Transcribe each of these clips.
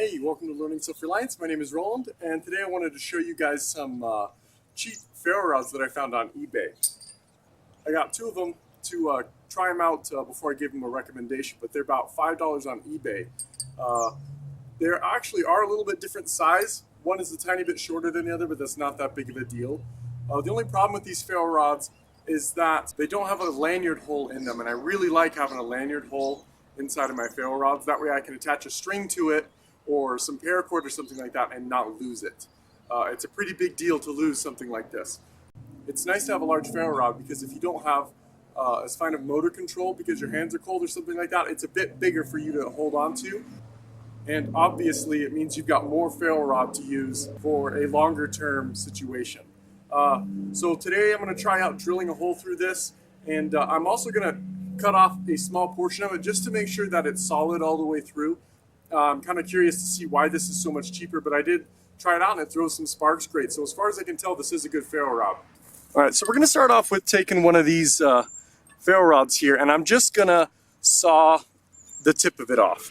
Hey, welcome to Learning Self-Reliance. My name is Roland, and today I wanted to show you guys some cheap ferro rods that I found on eBay. I got two of them to try them out before I gave them a recommendation, but they're about $5 on eBay. They actually are a little bit different size. One is a tiny bit shorter than the other, but that's not that big of a deal. The only problem with these ferro rods is that they don't have a lanyard hole in them, and I really like having a lanyard hole inside of my ferro rods. That way I can attach a string to it or some paracord or something like that and not lose it. It's a pretty big deal to lose something like this. It's nice to have a large ferro rod because if you don't have as fine of motor control because your hands are cold or something like that, it's a bit bigger for you to hold on to. And obviously it means you've got more ferro rod to use for a longer term situation. So today I'm going to try out drilling a hole through this, and I'm also going to cut off a small portion of it just to make sure that it's solid all the way through. I'm kind of curious to see why this is so much cheaper, but I did try it out and it throws some sparks great. So as far as I can tell, this is a good ferro rod. All right, so we're going to start off with taking one of these ferro rods here, and I'm just going to saw the tip of it off.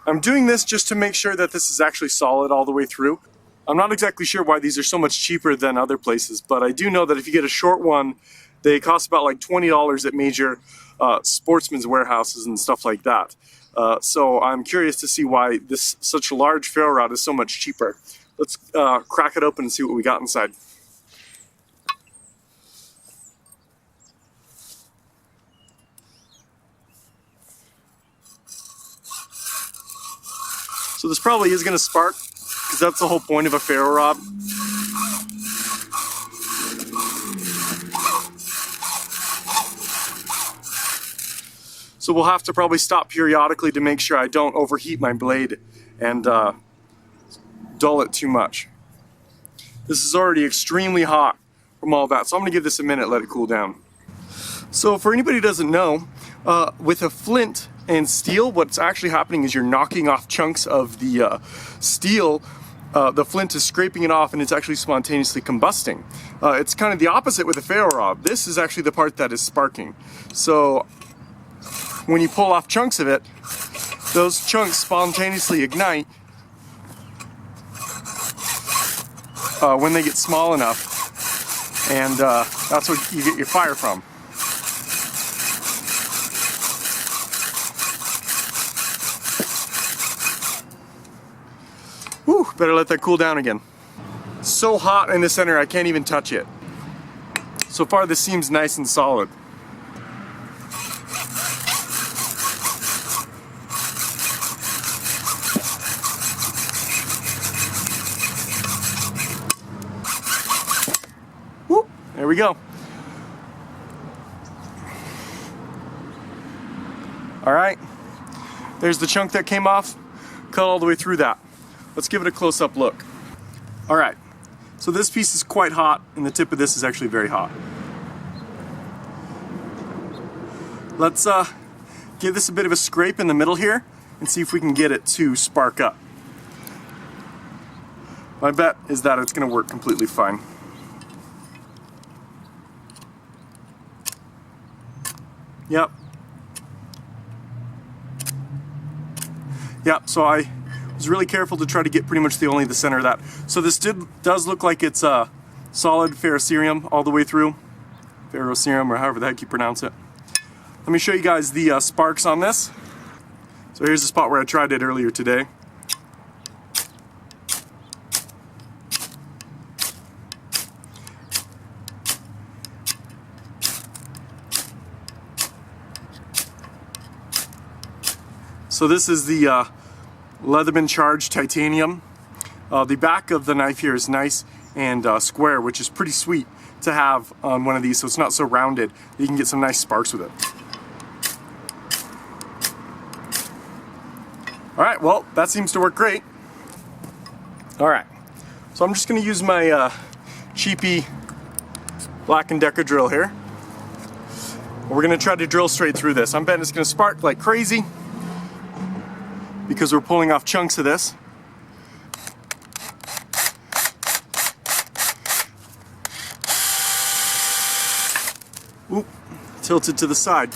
I'm doing this just to make sure that this is actually solid all the way through. I'm not exactly sure why these are so much cheaper than other places, but I do know that if you get a short one, they cost about like $20 at major sportsman's warehouses and stuff like that. So I'm curious to see why this such a large ferro rod is so much cheaper. Let's crack it open and see what we got inside. So this probably is going to spark, because that's the whole point of a ferro rod. So we'll have to probably stop periodically to make sure I don't overheat my blade and dull it too much. This is already extremely hot from all that, so I'm going to give this a minute, let it cool down. So for anybody who doesn't know, with a flint and steel, what's actually happening is you're knocking off chunks of the steel. The flint is scraping it off and it's actually spontaneously combusting. It's kind of the opposite with a ferro rod. This is actually the part that is sparking. So when you pull off chunks of it, those chunks spontaneously ignite when they get small enough, and that's what you get your fire from. Whew, better let that cool down again. So hot in the center I can't even touch it. So far this seems nice and solid. There we go. All right, there's the chunk that came off, cut all the way through that. Let's give it a close-up look. All right, so this piece is quite hot, and the tip of this is actually very hot. Let's give this a bit of a scrape in the middle here and see if we can get it to spark up. My bet is that it's going to work completely fine. Yep. Yep, so I was really careful to try to get pretty much only the center of that. So this does look like it's a solid ferrocerium all the way through. Ferrocerium, or however the heck you pronounce it. Let me show you guys the sparks on this. So here's the spot where I tried it earlier today. So this is the Leatherman charged titanium. The back of the knife here is nice and square, which is pretty sweet to have on one of these, so it's not so rounded. You can get some nice sparks with it. All right, well, that seems to work great. All right, so I'm just going to use my cheapy Black & Decker drill here. We're going to try to drill straight through this. I'm betting it's going to spark like crazy, because we're pulling off chunks of this. Oop, tilted to the side.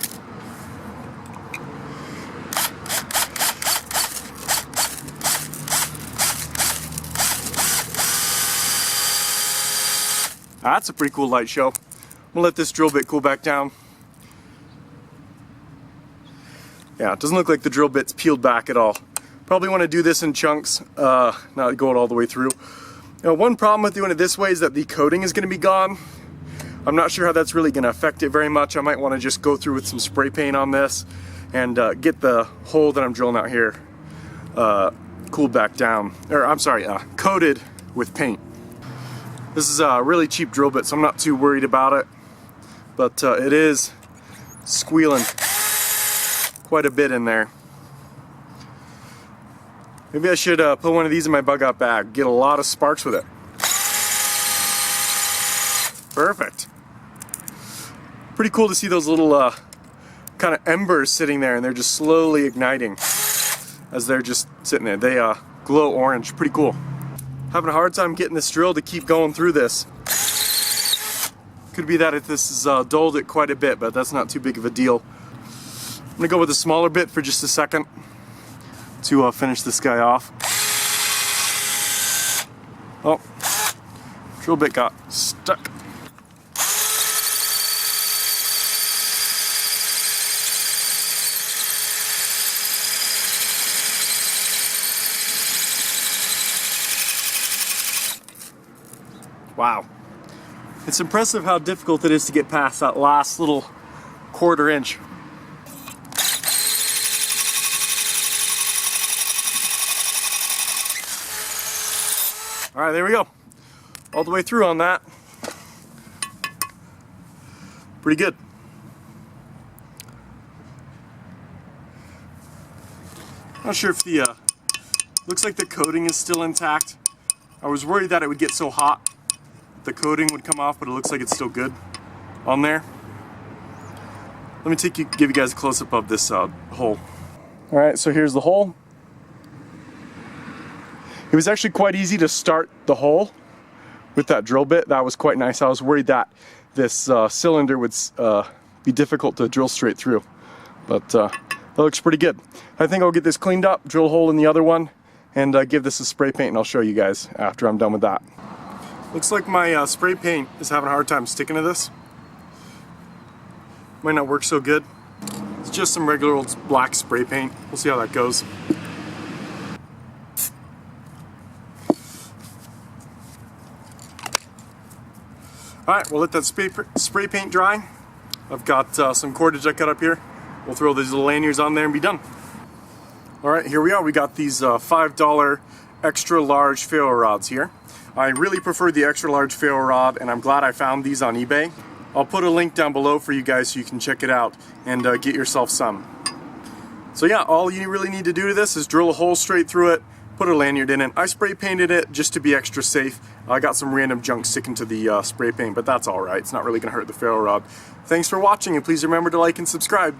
That's a pretty cool light show. I'm gonna let this drill bit cool back down. Yeah, it doesn't look like the drill bit's peeled back at all. Probably want to do this in chunks, not go it all the way through. One problem with doing it this way is that the coating is going to be gone. I'm not sure how that's really going to affect it very much. I might want to just go through with some spray paint on this and get the hole that I'm drilling out here cooled back down. Or I'm sorry, coated with paint. This is a really cheap drill bit, so I'm not too worried about it. But it is squealing quite a bit in there. Maybe I should put one of these in my bug out bag, get a lot of sparks with it. Perfect. Pretty cool to see those little kind of embers sitting there, and they're just slowly igniting as they're just sitting there. They glow orange, pretty cool. Having a hard time getting this drill to keep going through this. Could be that if this has dulled it quite a bit, but that's not too big of a deal. I'm gonna go with a smaller bit for just a second to finish this guy off. Oh, drill bit got stuck. Wow. It's impressive how difficult it is to get past that last little 1/4 inch. Alright, there we go. All the way through on that. Pretty good. Not sure if the, looks like the coating is still intact. I was worried that it would get so hot the coating would come off, but it looks like it's still good on there. Let me give you guys a close-up of this hole. Alright, so here's the hole. It was actually quite easy to start the hole with that drill bit. That was quite nice. I was worried that this cylinder would be difficult to drill straight through, but that looks pretty good. I think I'll get this cleaned up, drill a hole in the other one, and give this a spray paint, and I'll show you guys after I'm done with that. Looks like my spray paint is having a hard time sticking to this. Might not work so good. It's just some regular old black spray paint. We'll see how that goes. Alright, we'll let that spray paint dry. I've got some cordage I cut up here. We'll throw these little lanyards on there and be done. Alright, here we are. We got these $5 extra large ferro rods here. I really prefer the extra large ferro rod, and I'm glad I found these on eBay. I'll put a link down below for you guys so you can check it out and get yourself some. So yeah, all you really need to do to this is drill a hole straight through it, put a lanyard in it. I spray painted it just to be extra safe. I got some random junk sticking to the spray paint, but that's alright. It's not really going to hurt the ferro rod. Thanks for watching, and please remember to like and subscribe.